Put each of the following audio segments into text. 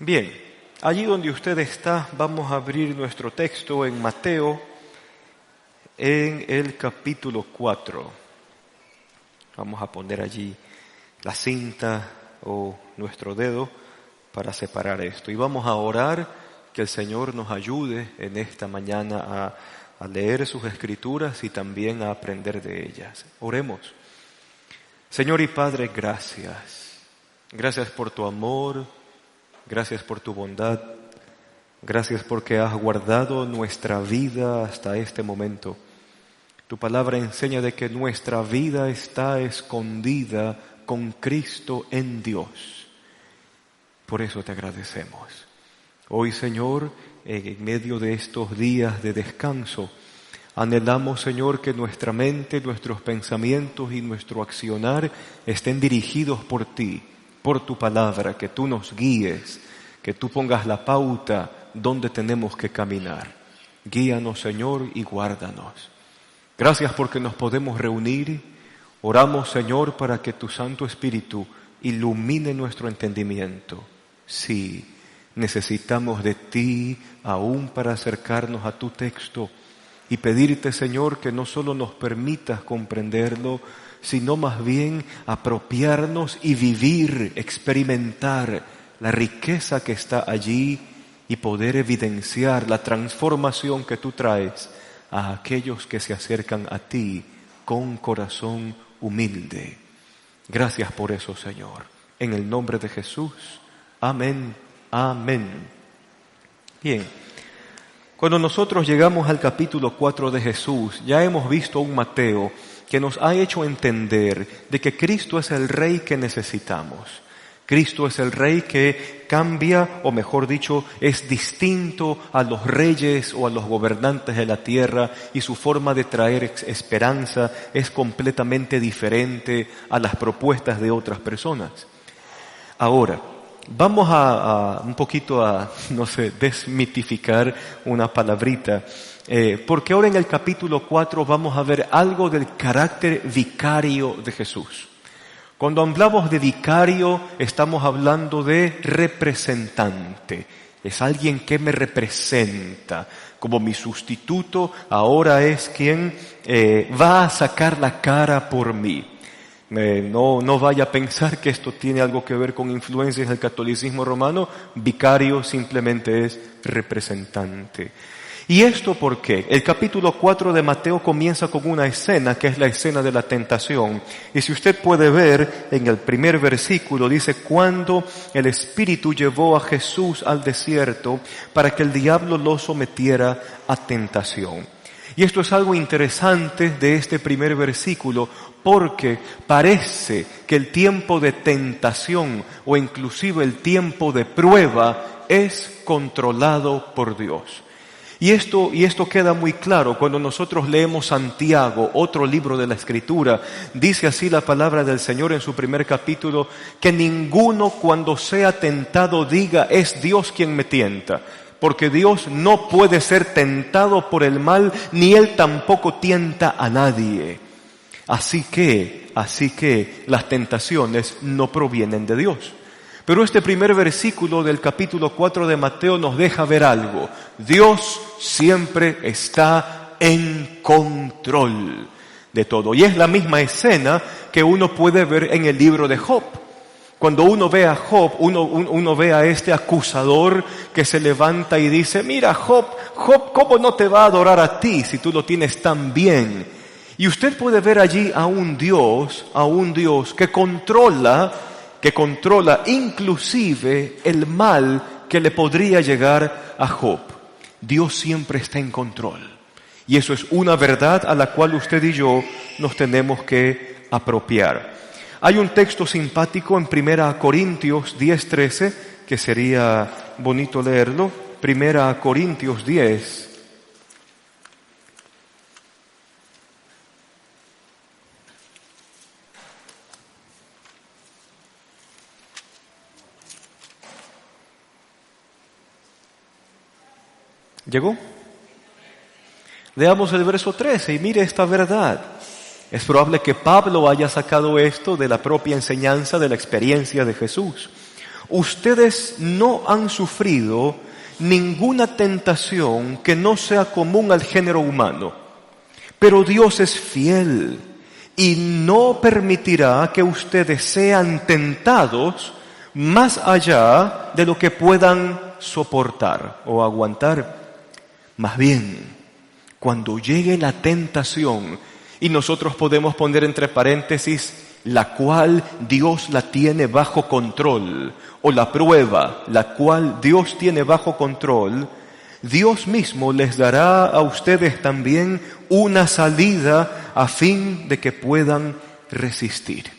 Bien, allí donde usted está, vamos a abrir nuestro texto en Mateo, en el capítulo 4. Vamos a poner allí la cinta o nuestro dedo para separar esto. Y vamos a orar que el Señor nos ayude en esta mañana a leer sus escrituras y también a aprender de ellas. Oremos. Señor y Padre, gracias. Gracias por tu amor, gracias por tu bondad, gracias porque has guardado nuestra vida hasta este momento. Tu palabra enseña de que nuestra vida está escondida con Cristo en Dios. Por eso te agradecemos. Hoy, Señor, en medio de estos días de descanso, anhelamos, Señor, que nuestra mente, nuestros pensamientos y nuestro accionar estén dirigidos por ti, por tu palabra, que tú nos guíes, que tú pongas la pauta donde tenemos que caminar. Guíanos, Señor, y guárdanos. Gracias porque nos podemos reunir. Oramos, Señor, para que tu Santo Espíritu ilumine nuestro entendimiento. Sí, necesitamos de ti aún para acercarnos a tu texto y pedirte, Señor, que no solo nos permitas comprenderlo, sino más bien apropiarnos y vivir, experimentar la riqueza que está allí y poder evidenciar la transformación que tú traes a aquellos que se acercan a ti con corazón humilde. Gracias por eso, Señor. En el nombre de Jesús. Amén. Amén. Bien. Cuando nosotros llegamos al capítulo 4 de Jesús, ya hemos visto un Mateo que nos ha hecho entender de que Cristo es el Rey que necesitamos. Cristo es el Rey que cambia, o mejor dicho, es distinto a los reyes o a los gobernantes de la tierra, y su forma de traer esperanza es completamente diferente a las propuestas de otras personas. Ahora, vamos a un poquito desmitificar una palabrita, porque ahora en el capítulo 4 vamos a ver algo del carácter vicario de Jesús. Cuando hablamos de vicario, estamos hablando de representante. Es alguien que me representa. Como mi sustituto, ahora es quien va a sacar la cara por mí. No vaya a pensar que esto tiene algo que ver con influencias del catolicismo romano. Vicario simplemente es representante. ¿Y esto por qué? El capítulo 4 de Mateo comienza con una escena que es la escena de la tentación. Y si usted puede ver en el primer versículo, dice: cuando el Espíritu llevó a Jesús al desierto para que el diablo lo sometiera a tentación. Y esto es algo interesante de este primer versículo, porque parece que el tiempo de tentación o inclusive el tiempo de prueba es controlado por Dios. Y esto queda muy claro cuando nosotros leemos Santiago, otro libro de la Escritura. Dice así la palabra del Señor en su primer capítulo: que ninguno cuando sea tentado diga es Dios quien me tienta. Porque Dios no puede ser tentado por el mal, ni Él tampoco tienta a nadie. Así que las tentaciones no provienen de Dios. Pero este primer versículo del capítulo 4 de Mateo nos deja ver algo. Dios siempre está en control de todo. Y es la misma escena que uno puede ver en el libro de Job. Cuando uno ve a Job, uno ve a este acusador que se levanta y dice: mira, Job, ¿cómo no te va a adorar a ti si tú lo tienes tan bien? Y usted puede ver allí a un Dios que controla inclusive el mal que le podría llegar a Job. Dios siempre está en control. Y eso es una verdad a la cual usted y yo nos tenemos que apropiar. Hay un texto simpático en 1 Corintios 10:13, que sería bonito leerlo. 1 Corintios 10. ¿Llegó? Leamos el verso 13 y mire esta verdad. Es probable que Pablo haya sacado esto de la propia enseñanza de la experiencia de Jesús. ustedes no han sufrido ninguna tentación que no sea común al género humano. Pero Dios es fiel y no permitirá que ustedes sean tentados más allá de lo que puedan soportar o aguantar. Más bien, cuando llegue la tentación, y nosotros podemos poner entre paréntesis, la cual Dios la tiene bajo control, o la prueba, la cual Dios tiene bajo control, Dios mismo les dará a ustedes también una salida a fin de que puedan resistir.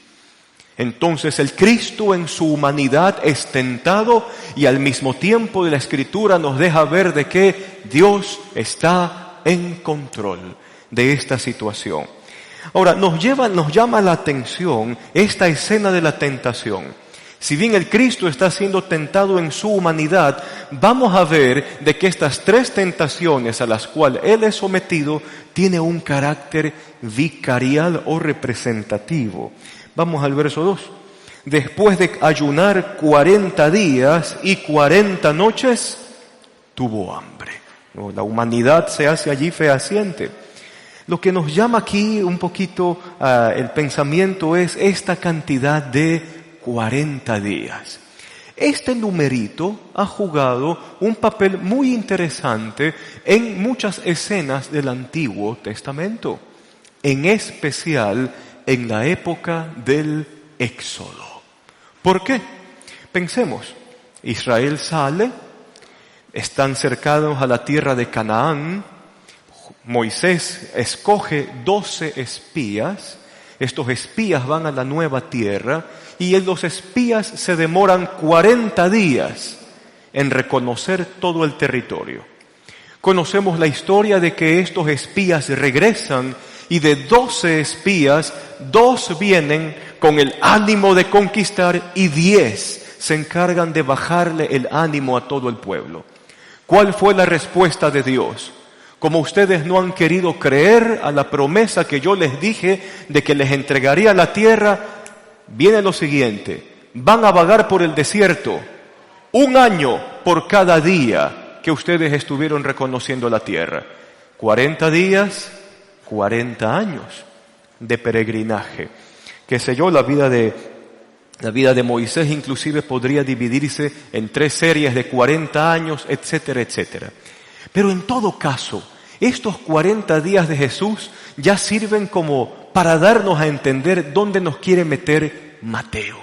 Entonces el Cristo en su humanidad es tentado y al mismo tiempo la Escritura nos deja ver de que Dios está en control de esta situación. Ahora, nos llama la atención esta escena de la tentación. Si bien el Cristo está siendo tentado en su humanidad, vamos a ver de que estas tres tentaciones a las cuales Él es sometido tiene un carácter vicarial o representativo. Vamos al verso 2. Después de ayunar 40 días y 40 noches, tuvo hambre. La humanidad se hace allí fehaciente. Lo que nos llama aquí un poquito el pensamiento es esta cantidad de 40 días. Este numerito ha jugado un papel muy interesante en muchas escenas del Antiguo Testamento, en especial en la época del Éxodo. ¿Por qué? Pensemos, Israel sale, están cercanos a la tierra de Canaán, Moisés escoge 12 espías, estos espías van a la nueva tierra y los espías se demoran 40 días en reconocer todo el territorio. Conocemos la historia de que estos espías regresan y de 12 espías, 2 vienen con el ánimo de conquistar y 10 se encargan de bajarle el ánimo a todo el pueblo. ¿Cuál fue la respuesta de Dios? Como ustedes no han querido creer a la promesa que yo les dije de que les entregaría la tierra, viene lo siguiente: van a vagar por el desierto 1 año por cada día que ustedes estuvieron reconociendo la tierra. 40 días, 40 años de peregrinaje. Qué sé yo, la vida de Moisés inclusive podría dividirse en 3 series de 40 años, etcétera, etcétera. Pero en todo caso, estos 40 días de Jesús ya sirven como para darnos a entender dónde nos quiere meter Mateo.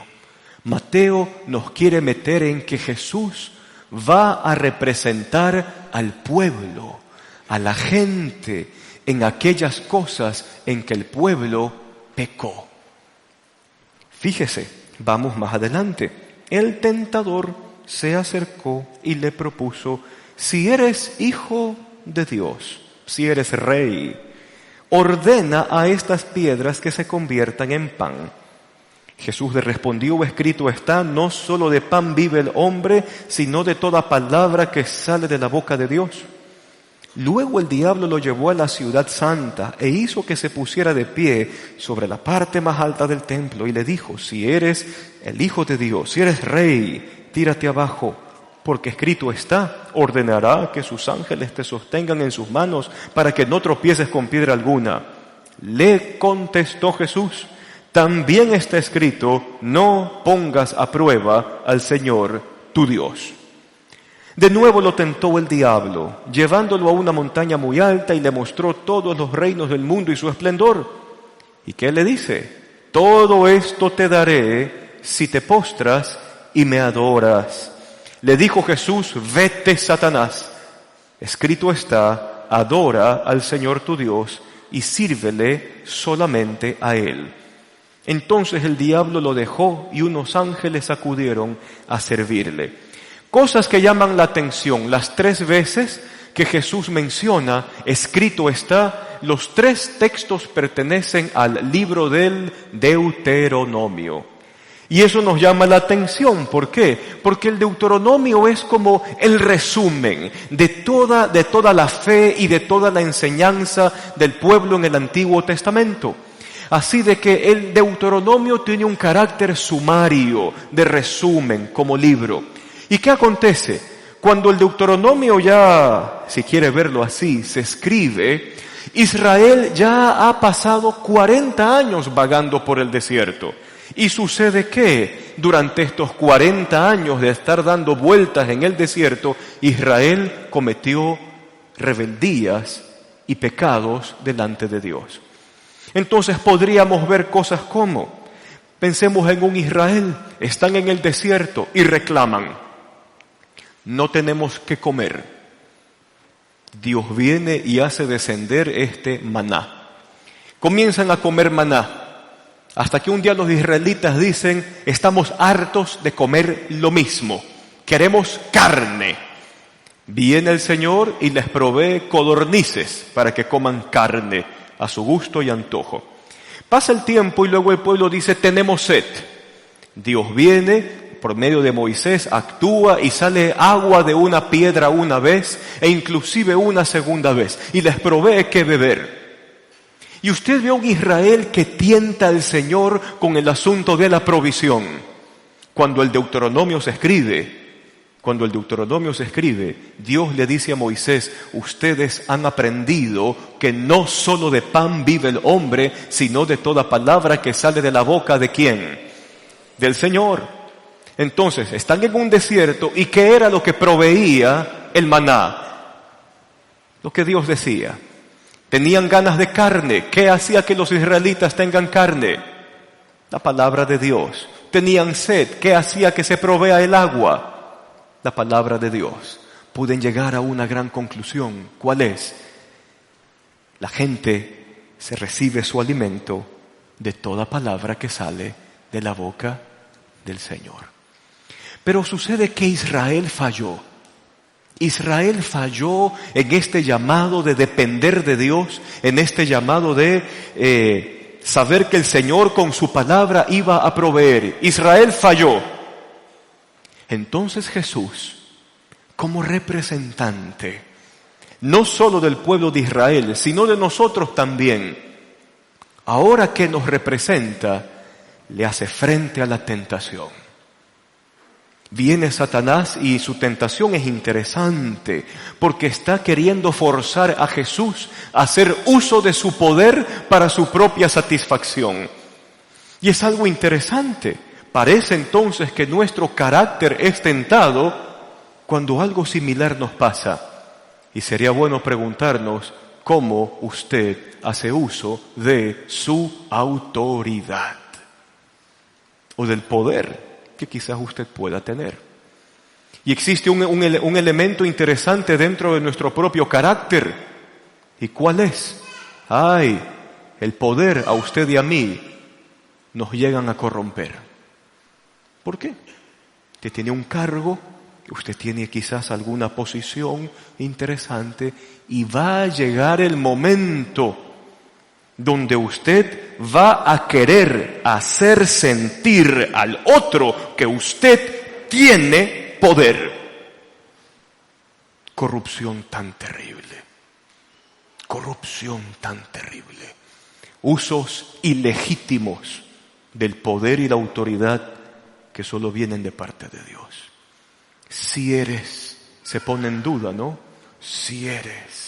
Mateo nos quiere meter en que Jesús va a representar al pueblo, a la gente, en aquellas cosas en que el pueblo pecó. Fíjese, vamos más adelante. El tentador se acercó y le propuso: si eres hijo de Dios, si eres rey, ordena a estas piedras que se conviertan en pan. Jesús le respondió: escrito está, no solo de pan vive el hombre, sino de toda palabra que sale de la boca de Dios. Luego el diablo lo llevó a la ciudad santa e hizo que se pusiera de pie sobre la parte más alta del templo y le dijo: si eres el Hijo de Dios, si eres rey, tírate abajo, porque escrito está, ordenará que sus ángeles te sostengan en sus manos para que no tropieces con piedra alguna. Le contestó Jesús: también está escrito, no pongas a prueba al Señor tu Dios. De nuevo lo tentó el diablo, llevándolo a una montaña muy alta y le mostró todos los reinos del mundo y su esplendor. ¿Y qué le dice? Todo esto te daré si te postras y me adoras. Le dijo Jesús: vete, Satanás. Escrito está, adora al Señor tu Dios y sírvele solamente a Él. Entonces el diablo lo dejó y unos ángeles acudieron a servirle. Cosas que llaman la atención: las 3 veces que Jesús menciona, escrito está, los 3 textos pertenecen al libro del Deuteronomio. Y eso nos llama la atención. ¿Por qué? Porque el Deuteronomio es como el resumen de toda la fe y de toda la enseñanza del pueblo en el Antiguo Testamento. Así de que el Deuteronomio tiene un carácter sumario, de resumen, como libro. ¿Y qué acontece? Cuando el Deuteronomio ya, si quiere verlo así, se escribe, Israel ya ha pasado 40 años vagando por el desierto. Y sucede que durante estos 40 años de estar dando vueltas en el desierto, Israel cometió rebeldías y pecados delante de Dios. Entonces podríamos ver cosas como, pensemos en un Israel, están en el desierto y reclaman, no tenemos que comer. Dios viene y hace descender este maná. Comienzan a comer maná. Hasta que un día los israelitas dicen, estamos hartos de comer lo mismo, queremos carne. Viene el Señor y les provee codornices para que coman carne a su gusto y antojo. Pasa el tiempo y luego el pueblo dice, tenemos sed. Dios viene, por medio de Moisés, actúa y sale agua de una piedra una vez e inclusive una segunda vez y les provee qué beber. Y usted ve a un Israel que tienta al Señor con el asunto de la provisión. Cuando el Deuteronomio se escribe, Dios le dice a Moisés, ustedes han aprendido que no solo de pan vive el hombre, sino de toda palabra que sale de la boca ¿de quién? Del Señor. Entonces, están en un desierto, ¿y qué era lo que proveía el maná? Lo que Dios decía. Tenían ganas de carne. ¿Qué hacía que los israelitas tengan carne? La palabra de Dios. Tenían sed. ¿Qué hacía que se provea el agua? La palabra de Dios. Pueden llegar a una gran conclusión. ¿Cuál es? La gente se recibe su alimento de toda palabra que sale de la boca del Señor. Pero sucede que Israel falló. Israel falló en este llamado de depender de Dios, en este llamado de saber que el Señor con su palabra iba a proveer. Israel falló. Entonces Jesús, como representante, no solo del pueblo de Israel, sino de nosotros también, ahora que nos representa, le hace frente a la tentación. Viene Satanás y su tentación es interesante porque está queriendo forzar a Jesús a hacer uso de su poder para su propia satisfacción. Y es algo interesante. Parece entonces que nuestro carácter es tentado cuando algo similar nos pasa. Y sería bueno preguntarnos cómo usted hace uso de su autoridad o del poder que quizás usted pueda tener. Y existe un elemento interesante dentro de nuestro propio carácter. ¿Y cuál es? El poder a usted y a mí nos llegan a corromper. ¿Por qué? Usted tiene un cargo, usted tiene quizás alguna posición interesante y va a llegar el momento donde usted va a querer hacer sentir al otro que usted tiene poder. Corrupción tan terrible. Corrupción tan terrible. Usos ilegítimos del poder y la autoridad que solo vienen de parte de Dios. Si eres, se pone en duda, ¿no? Si eres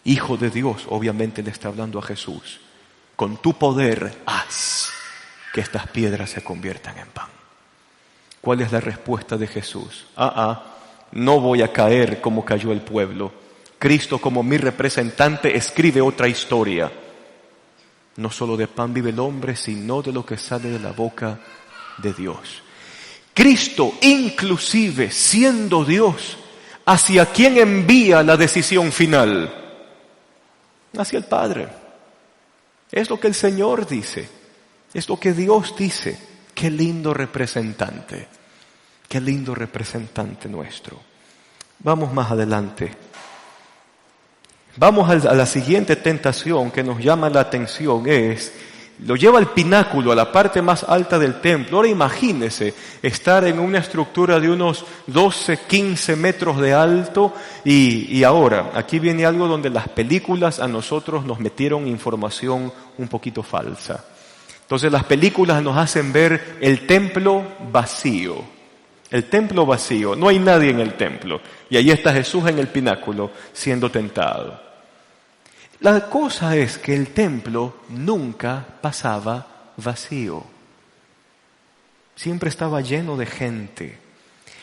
Hijo de Dios, obviamente le está hablando a Jesús. Con tu poder haz que estas piedras se conviertan en pan. ¿Cuál es la respuesta de Jesús? No voy a caer como cayó el pueblo. Cristo, como mi representante, escribe otra historia. No solo de pan vive el hombre, sino de lo que sale de la boca de Dios. Cristo, inclusive siendo Dios, ¿hacia quién envía la decisión final? Hacia el Padre. Es lo que el Señor dice. Es lo que Dios dice. Qué lindo representante. Qué lindo representante nuestro. Vamos más adelante. Vamos a la siguiente tentación que nos llama la atención. Es lo lleva al pináculo, a la parte más alta del templo. Ahora imagínese estar en una estructura de unos 12, 15 metros de alto y ahora, aquí viene algo donde las películas a nosotros nos metieron información un poquito falsa. Entonces las películas nos hacen ver el templo vacío. El templo vacío, no hay nadie en el templo. Y ahí está Jesús en el pináculo siendo tentado. La cosa es que el templo nunca pasaba vacío. Siempre estaba lleno de gente.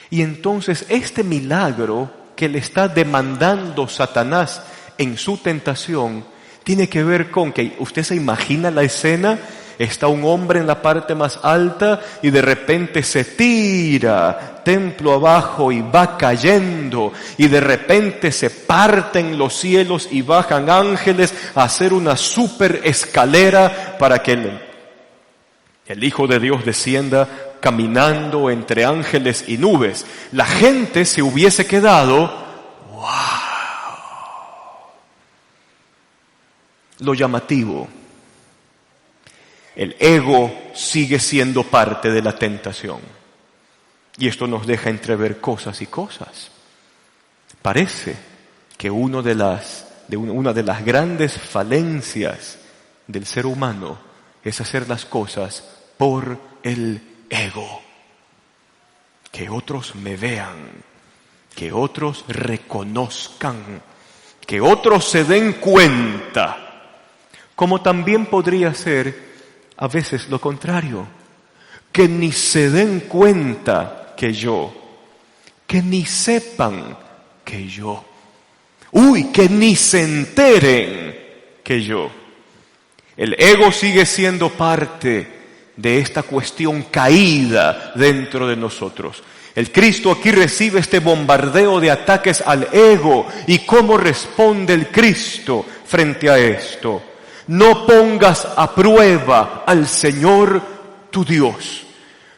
Y entonces este milagro que le está demandando Satanás en su tentación tiene que ver con que usted se imagina la escena. Está un hombre en la parte más alta y de repente se tira templo abajo y va cayendo y de repente se parten los cielos y bajan ángeles a hacer una super escalera para que el Hijo de Dios descienda caminando entre ángeles y nubes. La gente se hubiese quedado, ¡wow! Lo llamativo. El ego sigue siendo parte de la tentación. Y esto nos deja entrever cosas y cosas. Parece que una de las grandes falencias del ser humano es hacer las cosas por el ego. Que otros me vean, que otros reconozcan, que otros se den cuenta. Como también podría ser a veces lo contrario, que ni se den cuenta que ni sepan que yo, que ni se enteren que yo. El ego sigue siendo parte de esta cuestión caída dentro de nosotros. El Cristo aquí recibe este bombardeo de ataques al ego. ¿Y cómo responde el Cristo frente a esto? No pongas a prueba al Señor tu Dios.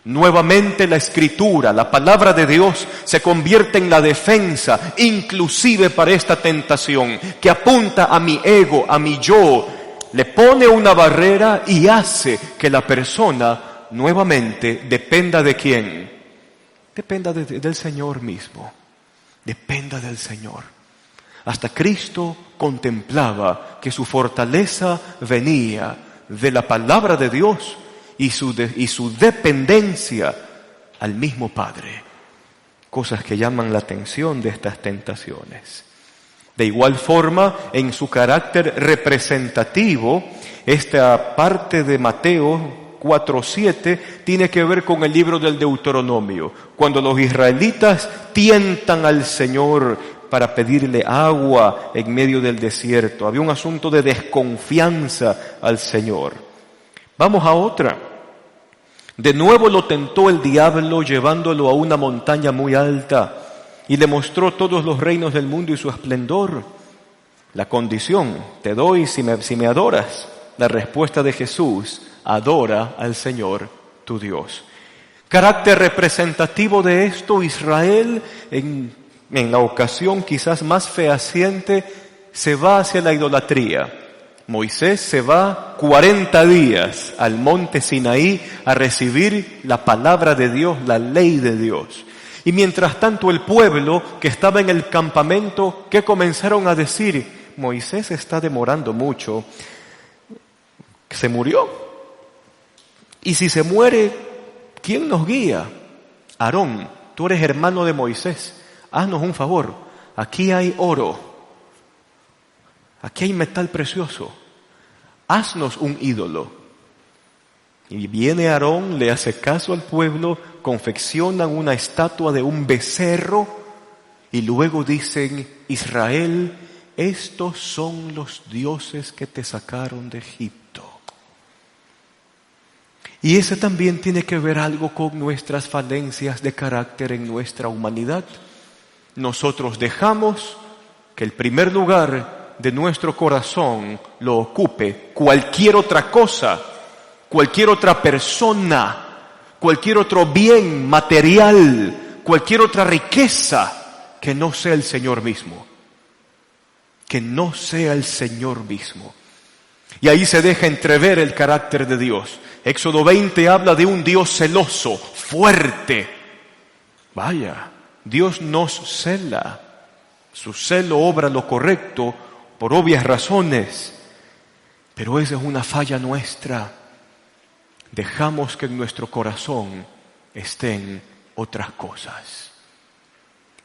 Nuevamente la Escritura, la palabra de Dios, se convierte en la defensa, inclusive para esta tentación, que apunta a mi ego, a mi yo, le pone una barrera y hace que la persona nuevamente dependa de quién. Dependa del Señor mismo. Dependa del Señor. Hasta Cristo contemplaba que su fortaleza venía de la palabra de Dios y su dependencia al mismo Padre. Cosas que llaman la atención de estas tentaciones. De igual forma, en su carácter representativo, esta parte de Mateo 4:7 tiene que ver con el libro del Deuteronomio. Cuando los israelitas tientan al Señor para pedirle agua en medio del desierto. Había un asunto de desconfianza al Señor. Vamos a otra. De nuevo lo tentó el diablo llevándolo a una montaña muy alta y le mostró todos los reinos del mundo y su esplendor. La condición, te doy si me adoras. La respuesta de Jesús, adora al Señor tu Dios. Carácter representativo de esto, Israel en la ocasión quizás más fehaciente, se va hacia la idolatría. Moisés se va 40 días al monte Sinaí a recibir la palabra de Dios, la ley de Dios. Y mientras tanto el pueblo que estaba en el campamento, ¿qué comenzaron a decir? Moisés está demorando mucho. Se murió. Y si se muere, ¿quién nos guía? Aarón, tú eres hermano de Moisés. Haznos un favor, aquí hay oro, aquí hay metal precioso, haznos un ídolo. Y viene Aarón, le hace caso al pueblo, confeccionan una estatua de un becerro y luego dicen, Israel, estos son los dioses que te sacaron de Egipto. Y ese también tiene que ver algo con nuestras falencias de carácter en nuestra humanidad. Nosotros dejamos que el primer lugar de nuestro corazón lo ocupe cualquier otra cosa, cualquier otra persona, cualquier otro bien material, cualquier otra riqueza que no sea el Señor mismo. Que no sea el Señor mismo. Y ahí se deja entrever el carácter de Dios. Éxodo 20 habla de un Dios celoso, fuerte. Vaya, Dios nos cela. Su celo obra lo correcto por obvias razones. Pero esa es una falla nuestra. Dejamos que en nuestro corazón estén otras cosas.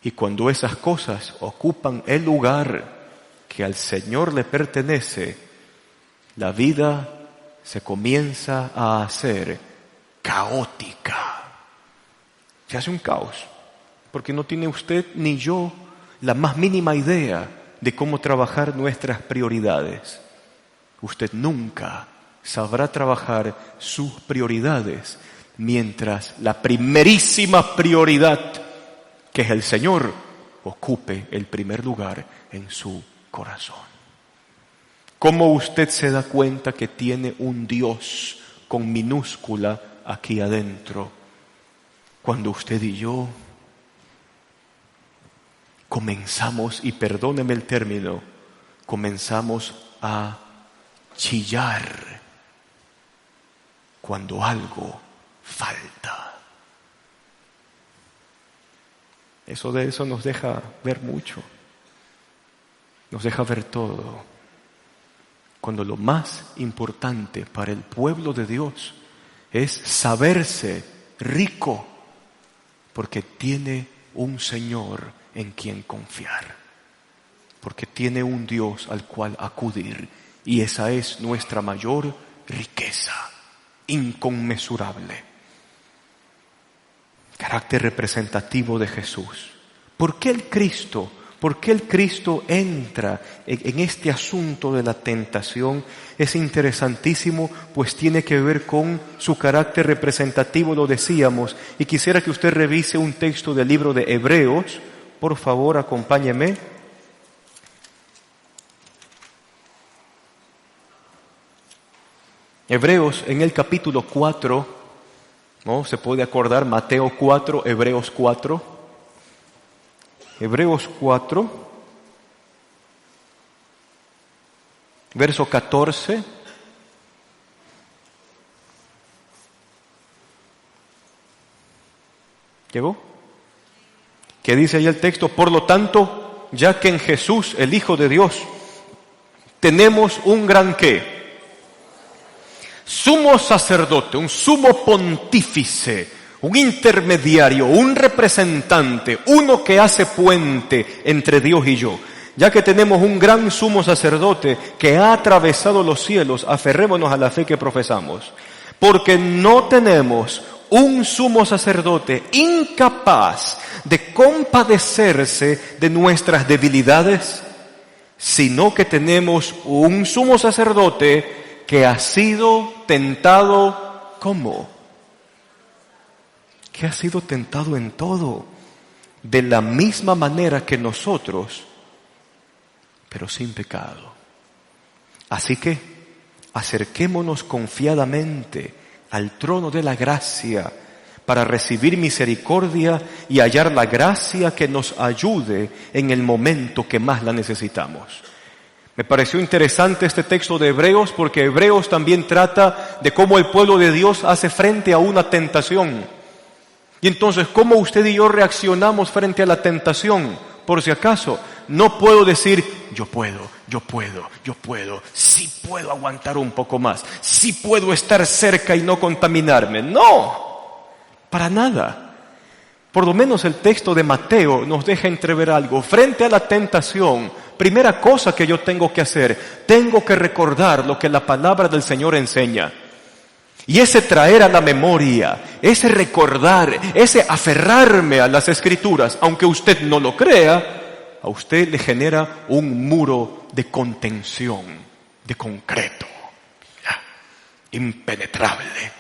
Y cuando esas cosas ocupan el lugar que al Señor le pertenece, la vida se comienza a hacer caótica. Se hace un caos, porque no tiene usted ni yo la más mínima idea de cómo trabajar nuestras prioridades. Usted nunca sabrá trabajar sus prioridades mientras la primerísima prioridad, que es el Señor, ocupe el primer lugar en su corazón. ¿Cómo usted se da cuenta que tiene un Dios con minúscula aquí adentro? Cuando usted y yo comenzamos, y perdóneme el término, comenzamos a chillar cuando algo falta. Eso nos deja ver mucho, nos deja ver todo. Cuando lo más importante para el pueblo de Dios es saberse rico, porque tiene un Señor en quien confiar, porque tiene un Dios al cual acudir, y esa es nuestra mayor riqueza, inconmensurable. Carácter representativo de Jesús. ¿Por qué el Cristo entra en este asunto de la tentación? Es interesantísimo, pues tiene que ver con su carácter representativo, lo decíamos, y quisiera que usted revise un texto del libro de Hebreos. Por favor, acompáñeme. Hebreos en el capítulo 4, ¿no? Se puede acordar, Mateo 4, Hebreos 4. Hebreos 4, verso 14. ¿Llegó? ¿Qué dice ahí el texto? Por lo tanto, ya que en Jesús, el Hijo de Dios, tenemos un gran ¿qué? Sumo sacerdote, un sumo pontífice, un intermediario, un representante, uno que hace puente entre Dios y yo. Ya que tenemos un gran sumo sacerdote que ha atravesado los cielos, aferrémonos a la fe que profesamos. Porque no tenemos un sumo sacerdote incapaz de compadecerse de nuestras debilidades, sino que tenemos un sumo sacerdote que ha sido tentado, ¿cómo? Que ha sido tentado en todo, de la misma manera que nosotros, pero sin pecado. Así que acerquémonos confiadamente al trono de la gracia para recibir misericordia y hallar la gracia que nos ayude en el momento que más la necesitamos. Me pareció interesante este texto de Hebreos, porque Hebreos también trata de cómo el pueblo de Dios hace frente a una tentación. Y entonces, ¿cómo usted y yo reaccionamos frente a la tentación? Por si acaso, no puedo decir, yo puedo, sí puedo aguantar un poco más, sí puedo estar cerca y no contaminarme. No, para nada. Por lo menos el texto de Mateo nos deja entrever algo. Frente a la tentación, primera cosa que yo tengo que hacer, tengo que recordar lo que la palabra del Señor enseña. Y ese traer a la memoria, ese recordar, ese aferrarme a las Escrituras, aunque usted no lo crea, a usted le genera un muro de contención, de concreto, impenetrable.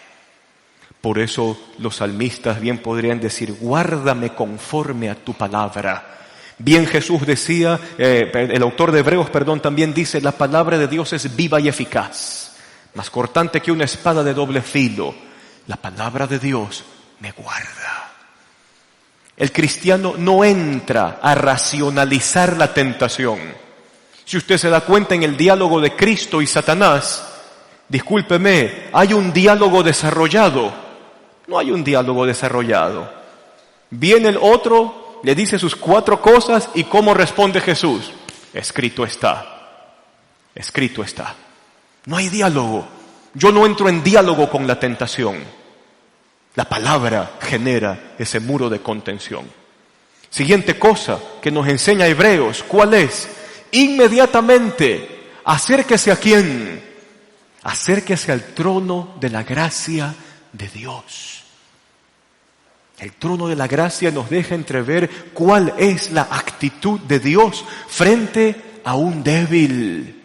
Por eso los salmistas bien podrían decir, guárdame conforme a tu palabra. Bien Jesús decía, el autor de Hebreos, también dice, la palabra de Dios es viva y eficaz, más cortante que una espada de doble filo. La palabra de Dios me guarda. El cristiano no entra a racionalizar la tentación. Si usted se da cuenta en el diálogo de Cristo y Satanás, discúlpeme, ¿hay un diálogo desarrollado? No hay un diálogo desarrollado. Viene el otro, le dice sus 4 cosas y ¿cómo responde Jesús? Escrito está. Escrito está. No hay diálogo. Yo no entro en diálogo con la tentación. La palabra genera ese muro de contención. Siguiente cosa que nos enseña Hebreos, ¿cuál es? Inmediatamente, acérquese ¿a quién? Acérquese al trono de la gracia de Dios. El trono de la gracia nos deja entrever cuál es la actitud de Dios frente a un débil,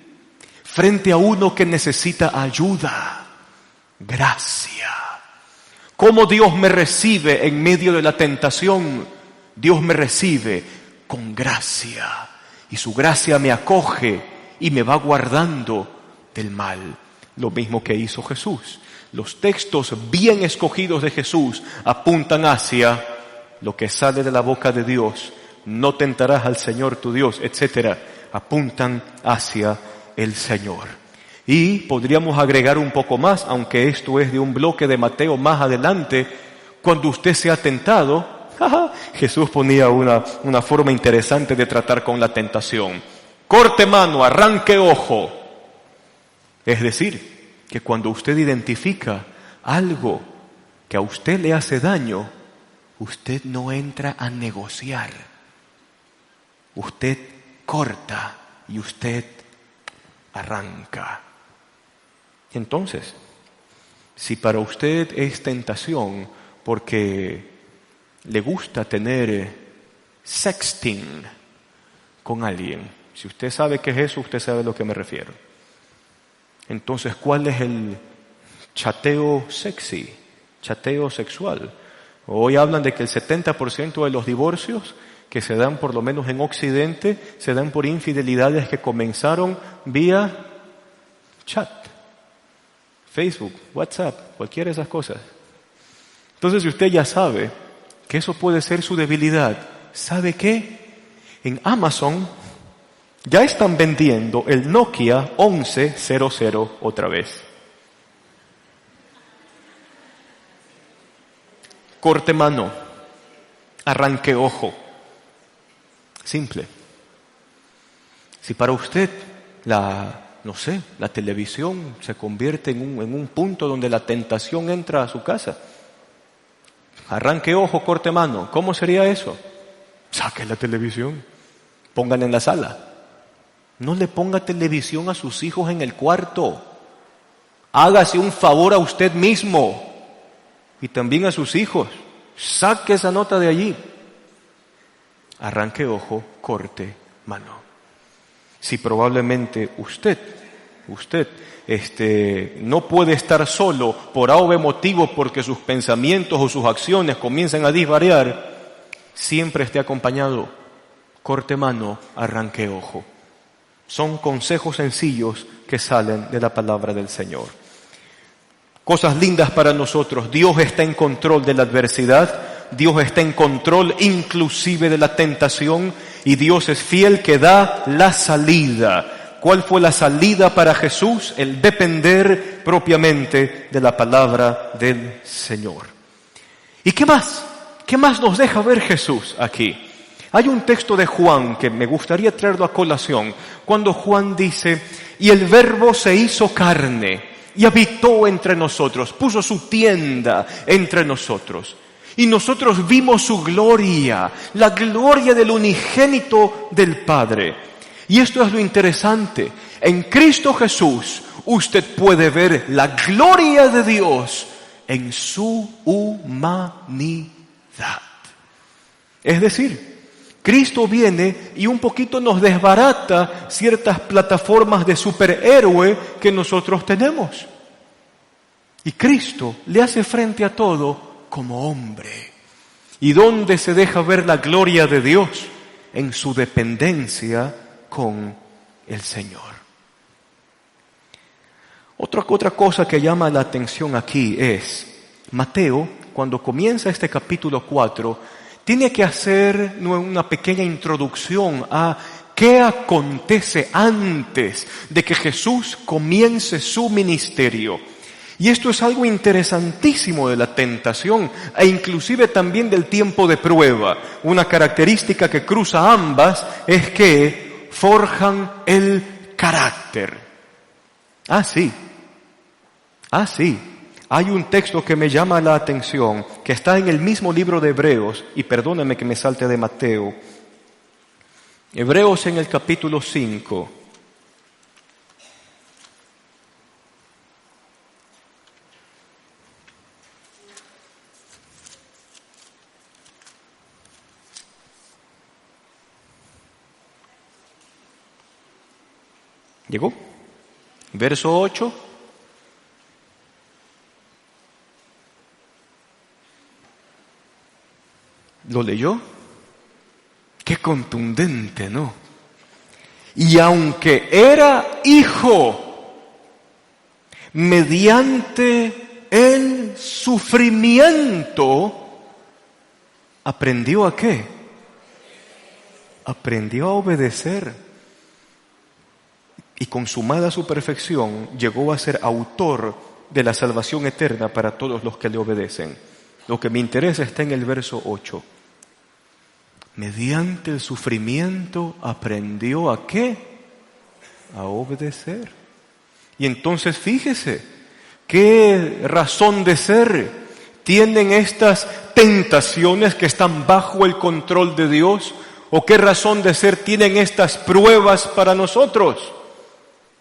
frente a uno que necesita ayuda. Gracia. ¿Cómo Dios me recibe en medio de la tentación? Dios me recibe con gracia. Y su gracia me acoge y me va guardando del mal. Lo mismo que hizo Jesús. Los textos bien escogidos de Jesús apuntan hacia lo que sale de la boca de Dios. No tentarás al Señor tu Dios, etc. Apuntan hacia el Señor. Y podríamos agregar un poco más, aunque esto es de un bloque de Mateo más adelante, cuando usted sea tentado, Jesús ponía una forma interesante de tratar con la tentación. Corte mano, arranque ojo. Es decir, que cuando usted identifica algo que a usted le hace daño, usted no entra a negociar. Usted corta y usted arranca. Entonces, si para usted es tentación porque le gusta tener sexting con alguien, si usted sabe qué es eso, usted sabe a lo que me refiero. Entonces, ¿cuál es el chateo sexy, chateo sexual? Hoy hablan de que el 70% de los divorcios que se dan, por lo menos en Occidente, se dan por infidelidades que comenzaron vía chat, Facebook, WhatsApp, cualquiera de esas cosas. Entonces, si usted ya sabe que eso puede ser su debilidad, ¿sabe qué? En Amazon ya están vendiendo el Nokia 1100 otra vez. Corte mano, arranque ojo. Simple. Si para usted la televisión se convierte en un punto donde la tentación entra a su casa, arranque ojo, corte mano. ¿Cómo sería eso? Saque la televisión, pónganla en la sala. No le ponga televisión a sus hijos en el cuarto. Hágase un favor a usted mismo y también a sus hijos. Saque esa nota de allí. Arranque ojo, corte mano. Si probablemente usted no puede estar solo por A o B motivo porque sus pensamientos o sus acciones comienzan a disvariar, siempre esté acompañado. Corte mano, arranque ojo. Son consejos sencillos que salen de la palabra del Señor. Cosas lindas para nosotros. Dios está en control de la adversidad. Dios está en control inclusive de la tentación. Y Dios es fiel que da la salida. ¿Cuál fue la salida para Jesús? El depender propiamente de la palabra del Señor. ¿Y qué más? ¿Qué más nos deja ver Jesús aquí? Hay un texto de Juan que me gustaría traerlo a colación, cuando Juan dice, y el Verbo se hizo carne y habitó entre nosotros, puso su tienda entre nosotros. Y nosotros vimos su gloria, la gloria del unigénito del Padre. Y esto es lo interesante, en Cristo Jesús usted puede ver la gloria de Dios en su humanidad. Es decir, Cristo viene y un poquito nos desbarata ciertas plataformas de superhéroe que nosotros tenemos. Y Cristo le hace frente a todo como hombre. ¿Y dónde se deja ver la gloria de Dios? En su dependencia con el Señor. Otra cosa que llama la atención aquí es, Mateo, cuando comienza este capítulo 4, tiene que hacer una pequeña introducción a ¿Qué acontece antes de que Jesús comience su ministerio? Y esto es algo interesantísimo de la tentación e inclusive también del tiempo de prueba. Una característica que cruza ambas es que forjan el carácter. Sí. Hay un texto que me llama la atención, que está en el mismo libro de Hebreos, y perdóname que me salte de Mateo. Hebreos en el capítulo 5. ¿Llegó? Verso 8. ¿Lo leyó? Qué contundente, ¿no? Y aunque era hijo, mediante el sufrimiento, ¿aprendió a qué? Aprendió a obedecer. Y consumada su perfección, llegó a ser autor de la salvación eterna para todos los que le obedecen. Lo que me interesa está en el verso 8. Mediante el sufrimiento aprendió ¿a qué? A obedecer. Y entonces fíjese, ¿qué razón de ser tienen estas tentaciones que están bajo el control de Dios? ¿O qué razón de ser tienen estas pruebas para nosotros?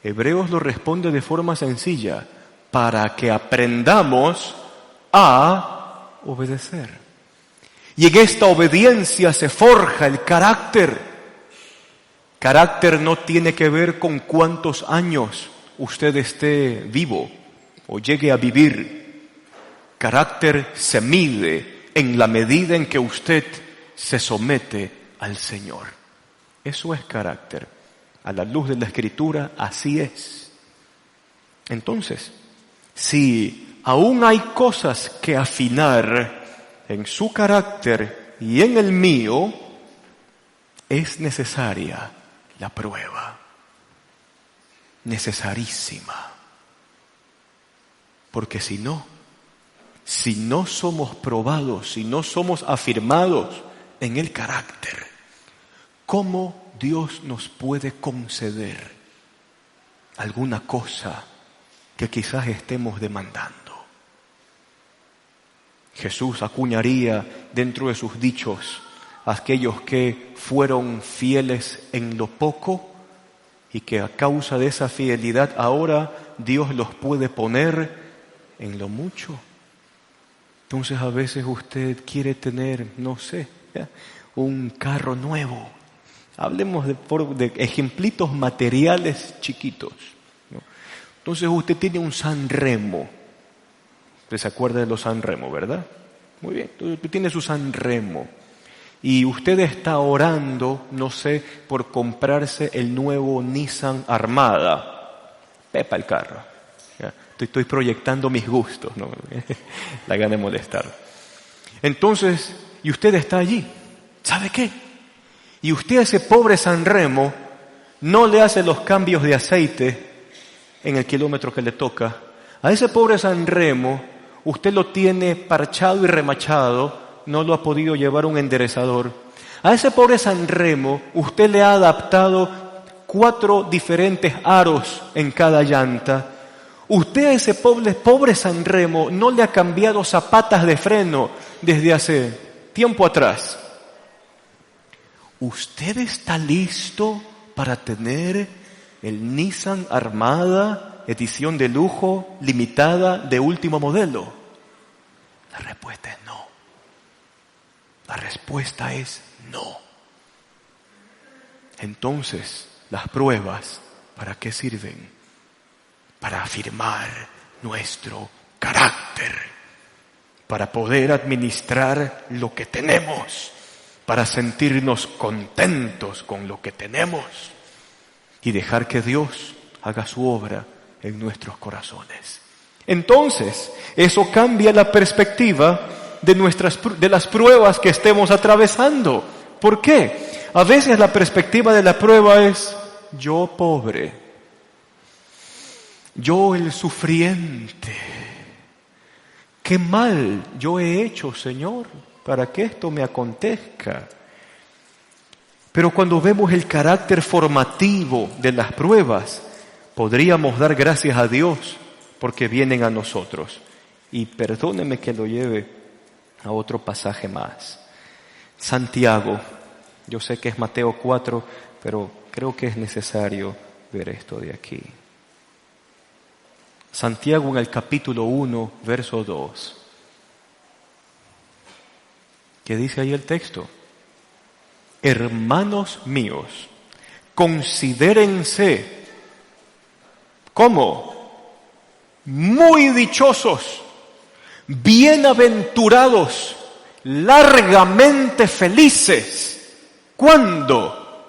Hebreos lo responde de forma sencilla, para que aprendamos a obedecer. Y en esta obediencia se forja el carácter. Carácter no tiene que ver con cuántos años usted esté vivo o llegue a vivir. Carácter se mide en la medida en que usted se somete al Señor. Eso es carácter. A la luz de la Escritura, así es. Entonces, si aún hay cosas que afinar en su carácter y en el mío, es necesaria la prueba. Necesarísima. Porque si no somos probados, si no somos afirmados en el carácter, ¿cómo Dios nos puede conceder alguna cosa que quizás estemos demandando? Jesús acuñaría dentro de sus dichos a aquellos que fueron fieles en lo poco y que a causa de esa fidelidad ahora Dios los puede poner en lo mucho. Entonces a veces usted quiere tener, un carro nuevo. Hablemos de ejemplitos materiales chiquitos, ¿no? Entonces usted tiene un San Remo. Usted se acuerda de los San Remo, ¿verdad? Muy bien, entonces usted tiene su San Remo. Y usted está orando, por comprarse el nuevo Nissan Armada. Pepa el carro. ¿Ya? Estoy proyectando mis gustos, ¿no? La gana de molestar. Entonces, y usted está allí. ¿Sabe qué? Y usted a ese pobre San Remo no le hace los cambios de aceite en el kilómetro que le toca. A ese pobre San Remo usted lo tiene parchado y remachado, no lo ha podido llevar un enderezador. A ese pobre San Remo usted le ha adaptado 4 diferentes aros en cada llanta. Usted a ese pobre San Remo no le ha cambiado zapatas de freno desde hace tiempo atrás. ¿Usted está listo para tener el Nissan Armada, edición de lujo, limitada, de último modelo? La respuesta es no. La respuesta es no. Entonces, las pruebas, ¿para qué sirven? Para afirmar nuestro carácter, para poder administrar lo que tenemos, para sentirnos contentos con lo que tenemos y dejar que Dios haga su obra en nuestros corazones. Entonces, eso cambia la perspectiva de las pruebas que estemos atravesando. ¿Por qué? A veces la perspectiva de la prueba es yo pobre, yo el sufriente. ¿Qué mal yo he hecho, Señor, para que esto me acontezca? Pero cuando vemos el carácter formativo de las pruebas, podríamos dar gracias a Dios porque vienen a nosotros. Y perdóneme que lo lleve a otro pasaje más. Santiago, yo sé que es Mateo 4, pero creo que es necesario ver esto de aquí. Santiago en el capítulo 1, verso 2. ¿Qué dice ahí el texto? Hermanos míos, considérense como muy dichosos, bienaventurados, largamente felices. ¿Cuándo?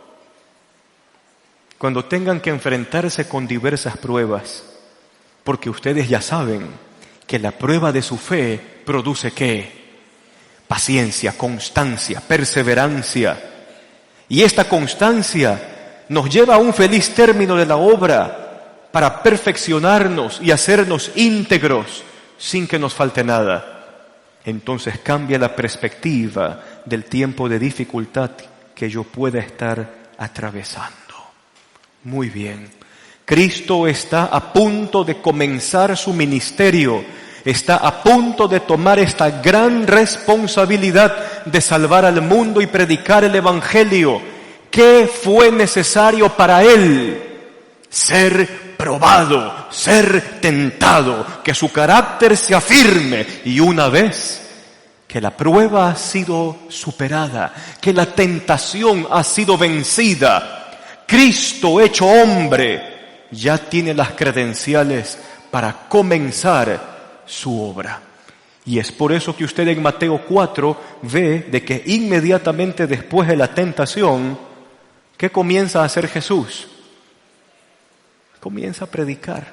Cuando tengan que enfrentarse con diversas pruebas, porque ustedes ya saben que la prueba de su fe produce ¿qué? Paciencia, constancia, perseverancia. Y esta constancia nos lleva a un feliz término de la obra para perfeccionarnos y hacernos íntegros sin que nos falte nada. Entonces cambia la perspectiva del tiempo de dificultad que yo pueda estar atravesando. Muy bien. Cristo está a punto de comenzar su ministerio. Está a punto de tomar esta gran responsabilidad de salvar al mundo y predicar el Evangelio. ¿Qué fue necesario para Él? Ser probado, ser tentado, que su carácter se afirme. Y una vez que la prueba ha sido superada, que la tentación ha sido vencida, Cristo hecho hombre ya tiene las credenciales para comenzar su obra. Y es por eso que usted en Mateo 4 ve de que inmediatamente después de la tentación, ¿qué comienza a hacer Jesús? Comienza a predicar.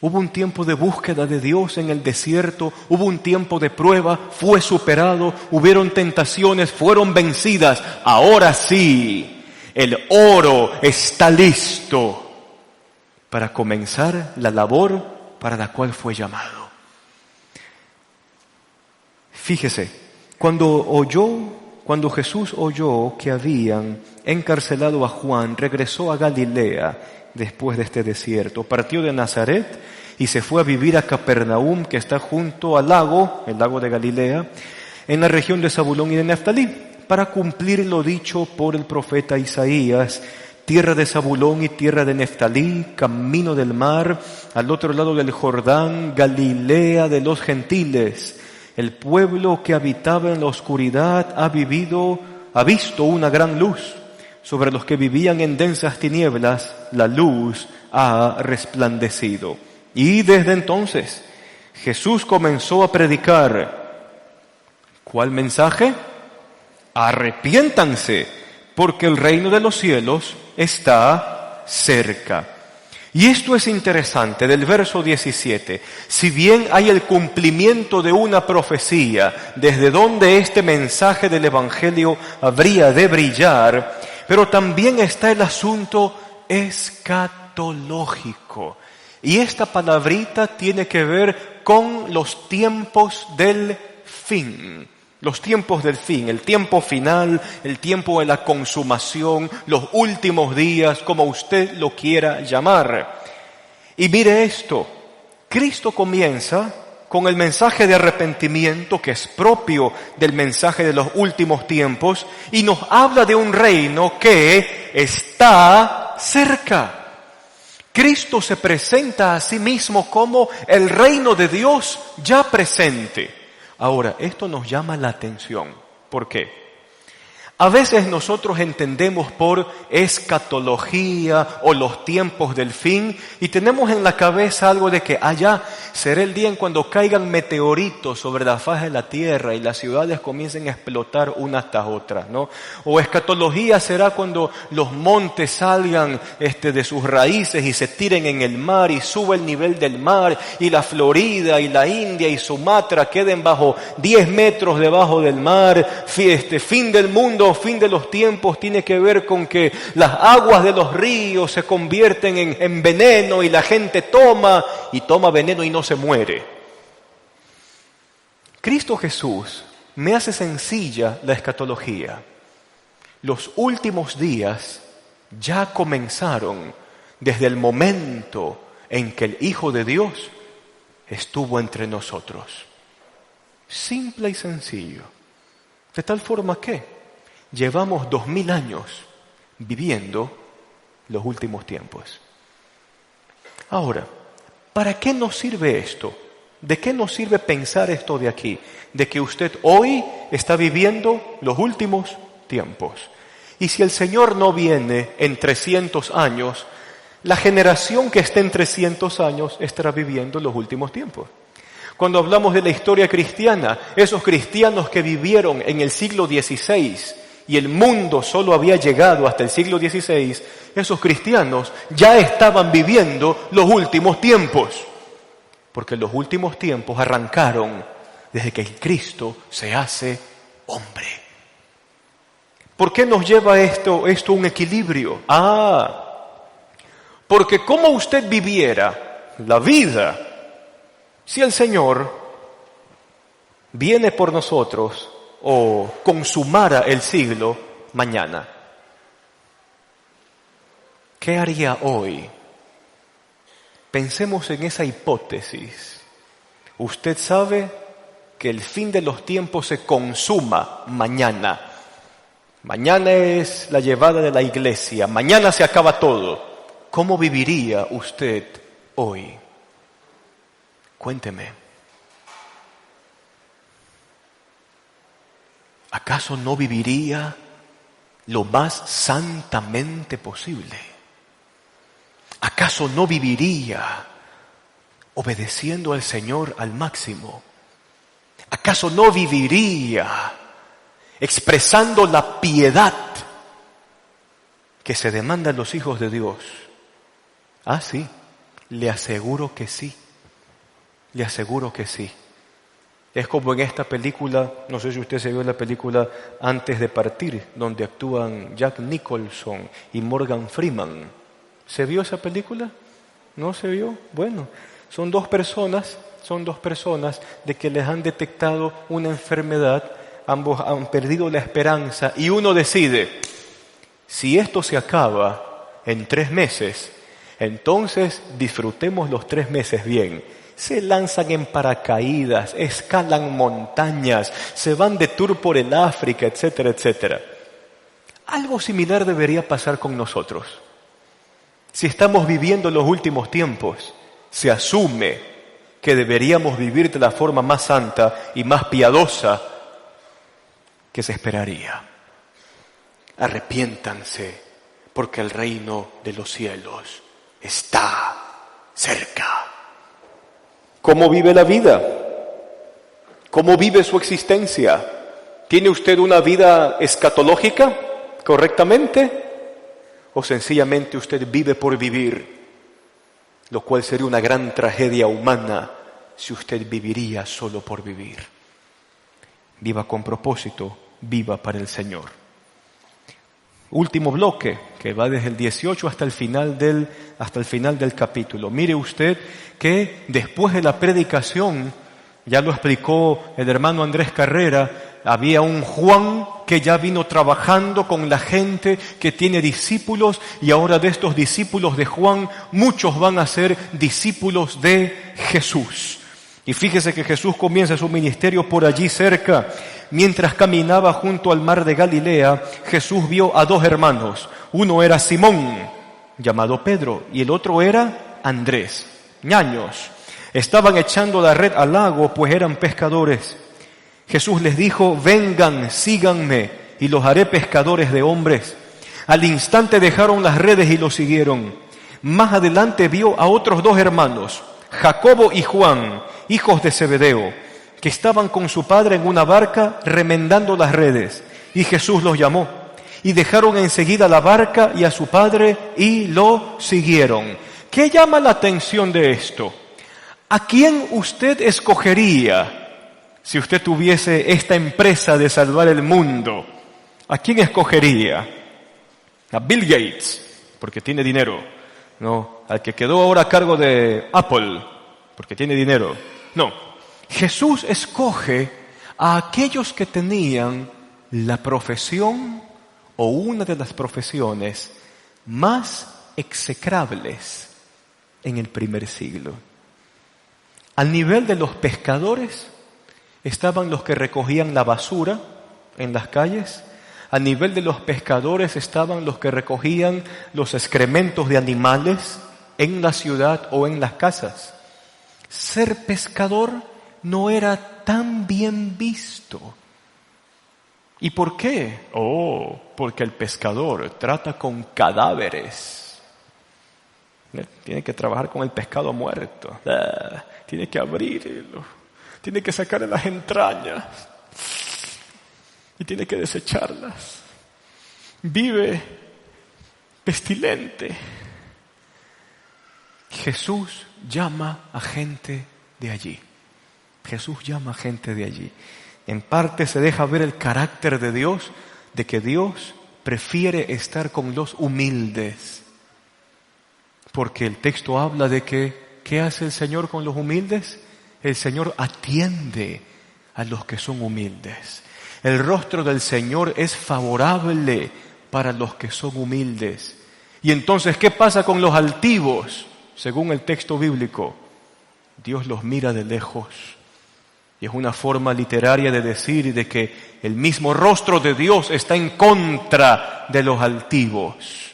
Hubo un tiempo de búsqueda de Dios en el desierto, hubo un tiempo de prueba, fue superado, hubieron tentaciones, fueron vencidas. Ahora sí, el oro está listo para comenzar la labor para la cual fue llamado. Fíjese, cuando Jesús oyó que habían encarcelado a Juan, regresó a Galilea después de este desierto. Partió de Nazaret y se fue a vivir a Capernaum, que está junto al lago, el lago de Galilea, en la región de Zabulón y de Neftalí, para cumplir lo dicho por el profeta Isaías: tierra de Zabulón y tierra de Neftalí, camino del mar, al otro lado del Jordán, Galilea de los gentiles. El pueblo que habitaba en la oscuridad ha visto una gran luz. Sobre los que vivían en densas tinieblas, la luz ha resplandecido. Y desde entonces, Jesús comenzó a predicar. ¿Cuál mensaje? Arrepiéntanse, porque el reino de los cielos está cerca. Y esto es interesante, del verso 17. Si bien hay el cumplimiento de una profecía, desde donde este mensaje del Evangelio habría de brillar, pero también está el asunto escatológico. Y esta palabrita tiene que ver con los tiempos del fin. Los tiempos del fin, el tiempo final, el tiempo de la consumación, los últimos días, como usted lo quiera llamar. Y mire esto, Cristo comienza con el mensaje de arrepentimiento que es propio del mensaje de los últimos tiempos y nos habla de un reino que está cerca. Cristo se presenta a sí mismo como el reino de Dios ya presente. Ahora, esto nos llama la atención. ¿Por qué? A veces nosotros entendemos por escatología o los tiempos del fin y tenemos en la cabeza algo de que allá será el día en cuando caigan meteoritos sobre la faz de la tierra y las ciudades comiencen a explotar unas tras otras, ¿no? O escatología será cuando los montes salgan de sus raíces y se tiren en el mar y sube el nivel del mar y la Florida y la India y Sumatra queden bajo 10 metros debajo del mar. Fin del mundo, fin de los tiempos tiene que ver con que las aguas de los ríos se convierten en veneno y la gente toma veneno y no se muere. Cristo Jesús me hace sencilla la escatología. Los últimos días ya comenzaron desde el momento en que el Hijo de Dios estuvo entre nosotros. Simple y sencillo. De tal forma que llevamos 2000 años viviendo los últimos tiempos. Ahora, ¿para qué nos sirve esto? ¿De qué nos sirve pensar esto de aquí? De que usted hoy está viviendo los últimos tiempos. Y si el Señor no viene en 300 años, la generación que esté en 300 años estará viviendo los últimos tiempos. Cuando hablamos de la historia cristiana, esos cristianos que vivieron en el siglo XVI y el mundo solo había llegado hasta el siglo XVI, esos cristianos ya estaban viviendo los últimos tiempos. Porque los últimos tiempos arrancaron desde que Cristo se hace hombre. ¿Por qué nos lleva esto a un equilibrio? Porque como usted viviera la vida si el Señor viene por nosotros o consumara el siglo mañana? ¿Qué haría hoy? Pensemos en esa hipótesis. Usted sabe que el fin de los tiempos se consuma mañana. Mañana es la llevada de la iglesia. Mañana se acaba todo. ¿Cómo viviría usted hoy? Cuénteme. ¿Acaso no viviría lo más santamente posible? ¿Acaso no viviría obedeciendo al Señor al máximo? ¿Acaso no viviría expresando la piedad que se demanda a los hijos de Dios? Sí, le aseguro que sí. Le aseguro que sí. Es como en esta película, no sé si usted se vio la película Antes de partir, donde actúan Jack Nicholson y Morgan Freeman. ¿Se vio esa película? ¿No se vio? Bueno, son dos personas de que les han detectado una enfermedad, ambos han perdido la esperanza y uno decide, si esto se acaba en 3 meses, entonces disfrutemos los 3 meses bien. Se lanzan en paracaídas, escalan montañas, se van de tour por el África, etcétera, etcétera. Algo similar debería pasar con nosotros. Si estamos viviendo los últimos tiempos, se asume que deberíamos vivir de la forma más santa y más piadosa que se esperaría. Arrepiéntanse, porque el reino de los cielos está cerca. ¿Cómo vive la vida? ¿Cómo vive su existencia? ¿Tiene usted una vida escatológica correctamente? ¿O sencillamente usted vive por vivir? Lo cual sería una gran tragedia humana si usted viviría solo por vivir. Viva con propósito, viva para el Señor. Último bloque, que va desde el 18 hasta el final del capítulo. Mire usted que después de la predicación, ya lo explicó el hermano Andrés Carrera, había un Juan que ya vino trabajando con la gente que tiene discípulos y ahora de estos discípulos de Juan, muchos van a ser discípulos de Jesús. Y fíjese que Jesús comienza su ministerio por allí cerca. Mientras caminaba junto al mar de Galilea, Jesús vio a 2 hermanos. Uno era Simón, llamado Pedro, y el otro era Andrés, ñaños. Estaban echando la red al lago, pues eran pescadores. Jesús les dijo, vengan, síganme, y los haré pescadores de hombres. Al instante dejaron las redes y lo siguieron. Más adelante vio a otros 2 hermanos, Jacobo y Juan, hijos de Zebedeo, que estaban con su padre en una barca remendando las redes. Y Jesús los llamó. Y dejaron enseguida la barca y a su padre y lo siguieron. ¿Qué llama la atención de esto? ¿A quién usted escogería si usted tuviese esta empresa de salvar el mundo? ¿A quién escogería? A Bill Gates, porque tiene dinero. No, al que quedó ahora a cargo de Apple, porque tiene dinero. No, Jesús escoge a aquellos que tenían la profesión o una de las profesiones más execrables en el primer siglo. Al nivel de los pescadores estaban los que recogían la basura en las calles. A nivel de los pescadores estaban los que recogían los excrementos de animales en la ciudad o en las casas. Ser pescador no era tan bien visto. ¿Y por qué? Porque el pescador trata con cadáveres. Tiene que trabajar con el pescado muerto. Tiene que abrirlo. Tiene que sacarle las entrañas. Y tiene que desecharlas. Vive pestilente. Jesús llama a gente de allí. Jesús llama a gente de allí. En parte se deja ver el carácter de Dios, de que Dios prefiere estar con los humildes. Porque el texto habla de que, ¿qué hace el Señor con los humildes? El Señor atiende a los que son humildes. El rostro del Señor es favorable para los que son humildes. Y entonces, ¿qué pasa con los altivos? Según el texto bíblico, Dios los mira de lejos. Y es una forma literaria de decir de que el mismo rostro de Dios está en contra de los altivos.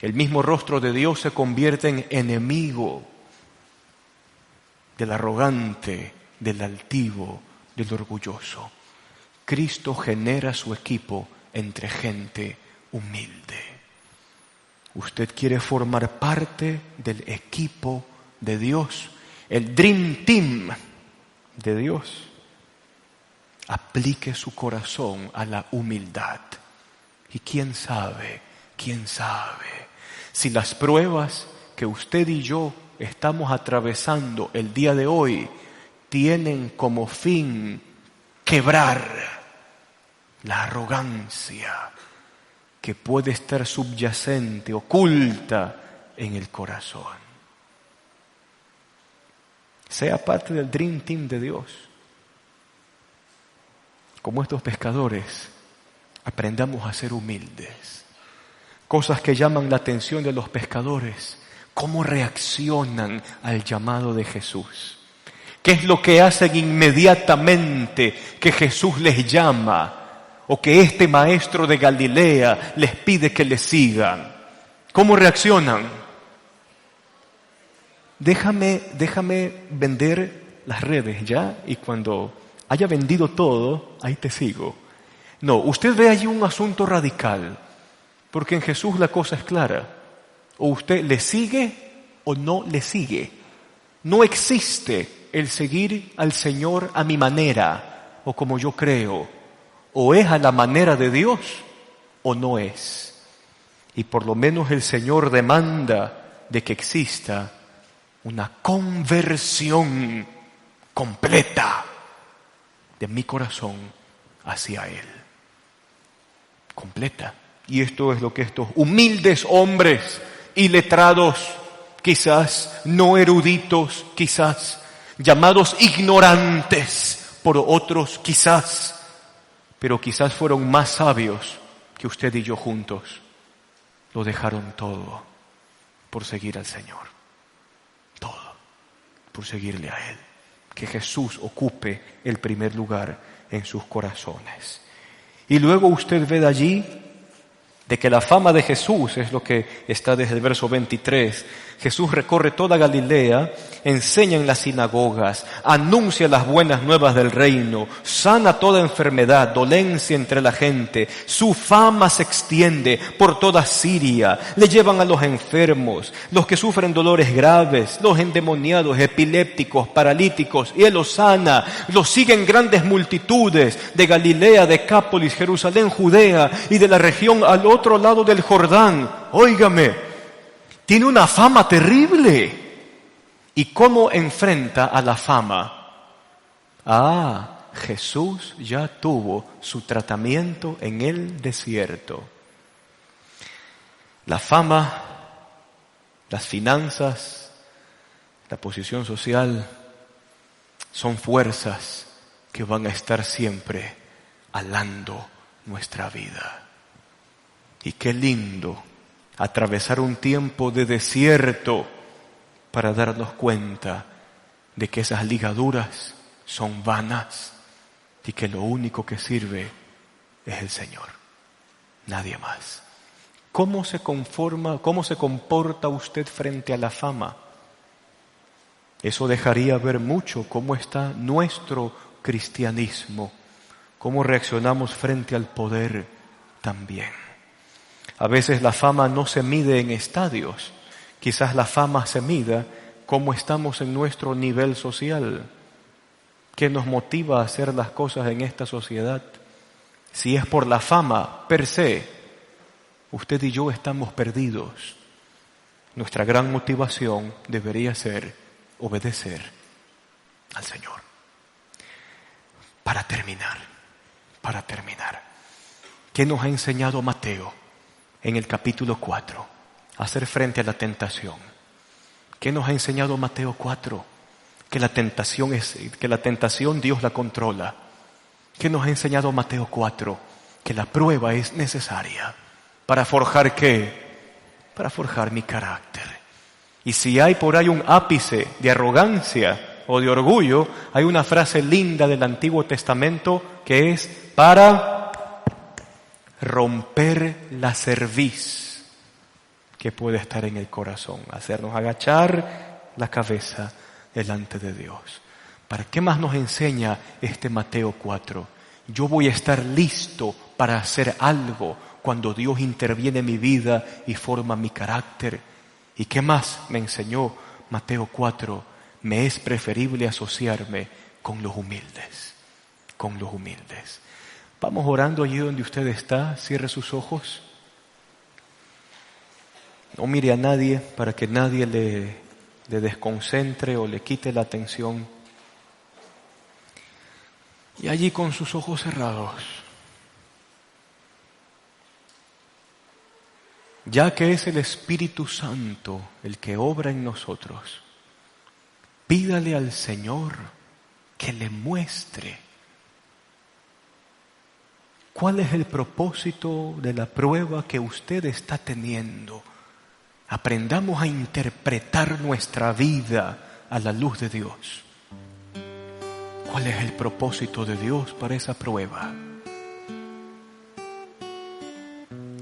El mismo rostro de Dios se convierte en enemigo del arrogante, del altivo, del orgulloso. Cristo genera su equipo entre gente humilde. Usted quiere formar parte del equipo de Dios, el Dream Team de Dios. Aplique su corazón a la humildad. Y quién sabe, si las pruebas que usted y yo estamos atravesando el día de hoy tienen como fin quebrar la arrogancia que puede estar subyacente, oculta en el corazón. Sea parte del Dream Team de Dios. Como estos pescadores, aprendamos a ser humildes. Cosas que llaman la atención de los pescadores. ¿Cómo reaccionan al llamado de Jesús? ¿Qué es lo que hacen inmediatamente que Jesús les llama? O que este maestro de Galilea les pide que le sigan. ¿Cómo reaccionan? Déjame vender las redes ya, y cuando haya vendido todo, ahí te sigo. No, usted ve allí un asunto radical, porque en Jesús la cosa es clara. O usted le sigue o no le sigue. No existe el seguir al Señor a mi manera o como yo creo. O es a la manera de Dios o no es. Y por lo menos el Señor demanda de que exista una conversión completa de mi corazón hacia Él. Completa. Y esto es lo que estos humildes hombres y letrados, quizás no eruditos, quizás llamados ignorantes por otros, quizás, pero quizás fueron más sabios que usted y yo juntos. Lo dejaron todo por seguir al Señor. Todo por seguirle a Él. Que Jesús ocupe el primer lugar en sus corazones. Y luego usted ve de allí de que la fama de Jesús es lo que está desde el verso 23. Jesús recorre toda Galilea, enseña en las sinagogas, anuncia las buenas nuevas del reino, sana toda enfermedad, dolencia entre la gente. Su fama se extiende por toda Siria. Le llevan a los enfermos, los que sufren dolores graves, los endemoniados, epilépticos, paralíticos, y Él los sana. Los siguen grandes multitudes de Galilea, Decápolis, Jerusalén, Judea y de la región al otro lado del Jordán. Óigame, tiene una fama terrible. ¿Y cómo enfrenta a la fama? Jesús ya tuvo su tratamiento en el desierto. La fama, las finanzas, la posición social son fuerzas que van a estar siempre alando nuestra vida. Y qué lindo atravesar un tiempo de desierto para darnos cuenta de que esas ligaduras son vanas y que lo único que sirve es el Señor, nadie más. ¿Cómo se comporta usted frente a la fama? Eso dejaría ver mucho cómo está nuestro cristianismo, cómo reaccionamos frente al poder también. A veces la fama no se mide en estadios, quizás la fama se mida cómo estamos en nuestro nivel social, qué nos motiva a hacer las cosas en esta sociedad. Si es por la fama per se, usted y yo estamos perdidos. Nuestra gran motivación debería ser obedecer al Señor. Para terminar, ¿qué nos ha enseñado Mateo en el capítulo 4? Hacer frente a la tentación. ¿Qué nos ha enseñado Mateo 4? Que la tentación Dios la controla. ¿Qué nos ha enseñado Mateo 4? Que la prueba es necesaria. ¿Para forjar qué? Para forjar mi carácter. Y si hay por ahí un ápice de arrogancia o de orgullo, hay una frase linda del Antiguo Testamento que es para romper la cerviz que puede estar en el corazón, hacernos agachar la cabeza delante de Dios. ¿Para qué más nos enseña este Mateo 4? Yo voy a estar listo para hacer algo cuando Dios interviene en mi vida y forma mi carácter. ¿Y qué más me enseñó Mateo 4? Me es preferible asociarme con los humildes, Vamos orando allí donde usted está, cierre sus ojos. No mire a nadie para que nadie le desconcentre o le quite la atención. Y allí con sus ojos cerrados, ya que es el Espíritu Santo el que obra en nosotros, pídale al Señor que le muestre cuál es el propósito de la prueba que usted está teniendo. Aprendamos a interpretar nuestra vida a la luz de Dios. ¿Cuál es el propósito de Dios para esa prueba?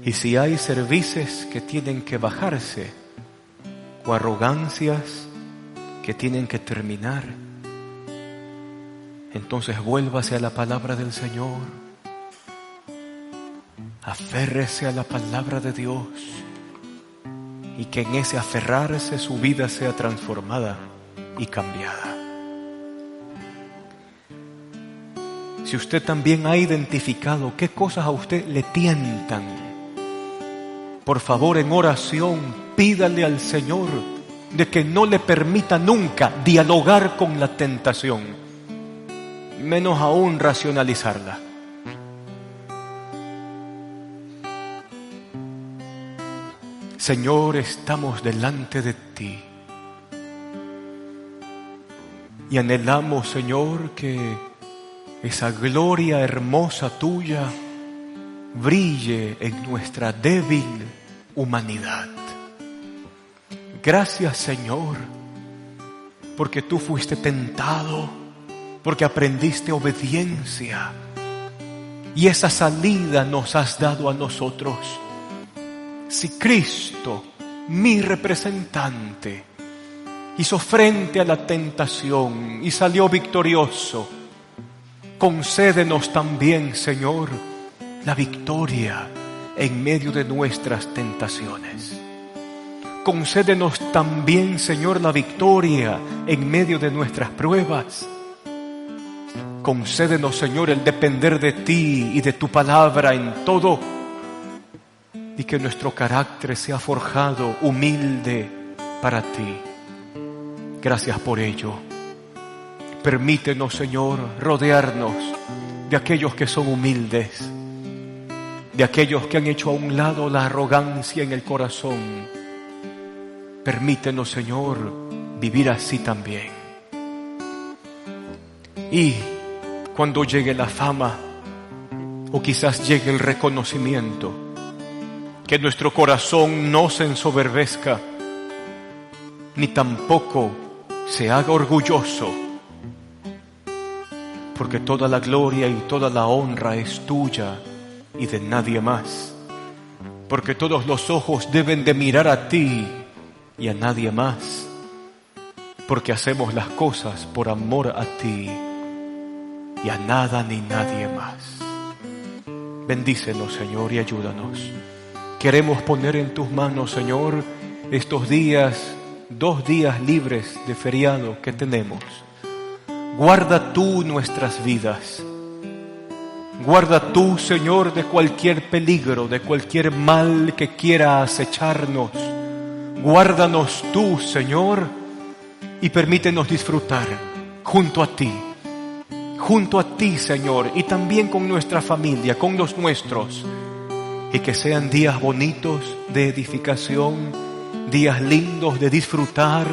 Y si hay cervices que tienen que bajarse o arrogancias que tienen que terminar, entonces vuélvase a la palabra del Señor. Aférrese a la palabra de Dios y que en ese aferrarse su vida sea transformada y cambiada. Si usted también ha identificado qué cosas a usted le tientan, por favor, en oración, pídale al Señor de que no le permita nunca dialogar con la tentación, menos aún racionalizarla. Señor, estamos delante de ti y anhelamos, Señor, que esa gloria hermosa tuya brille en nuestra débil humanidad. Gracias, Señor, porque tú fuiste tentado, porque aprendiste obediencia y esa salida nos has dado a nosotros. si Cristo, mi representante, hizo frente a la tentación y salió victorioso, concédenos también, Señor, la victoria en medio de nuestras tentaciones. Concédenos también, Señor, la victoria en medio de nuestras pruebas. Concédenos, Señor, el depender de ti y de tu palabra en todo, y que nuestro carácter sea forjado humilde para ti. Gracias por ello. Permítenos, Señor, rodearnos de aquellos que son humildes, de aquellos que han hecho a un lado la arrogancia en el corazón. Permítenos, Señor, vivir así también. Y cuando llegue la fama, o quizás llegue el reconocimiento, que nuestro corazón no se ensoberbezca, ni tampoco se haga orgulloso, porque toda la gloria y toda la honra es tuya y de nadie más, porque todos los ojos deben de mirar a ti y a nadie más, porque hacemos las cosas por amor a ti y a nada ni nadie más. Bendícenos, Señor, y ayúdanos. Queremos poner en tus manos, Señor, estos días, 2 días libres de feriado que tenemos. Guarda tú nuestras vidas. Guarda tú, Señor, de cualquier peligro, de cualquier mal que quiera acecharnos. Guárdanos tú, Señor, y permítenos disfrutar junto a ti, Señor, y también con nuestra familia, con los nuestros, y que sean días bonitos de edificación, días lindos de disfrutar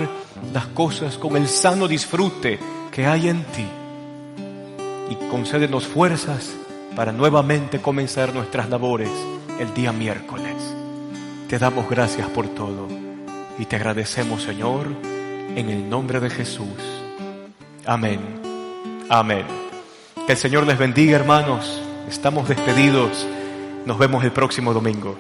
las cosas con el sano disfrute que hay en ti, y concédenos fuerzas para nuevamente comenzar nuestras labores el día miércoles. Te damos gracias por todo y te agradecemos, Señor, en el nombre de Jesús. Amén. Amén. Que el Señor les bendiga, hermanos. Estamos despedidos. Nos vemos el próximo domingo.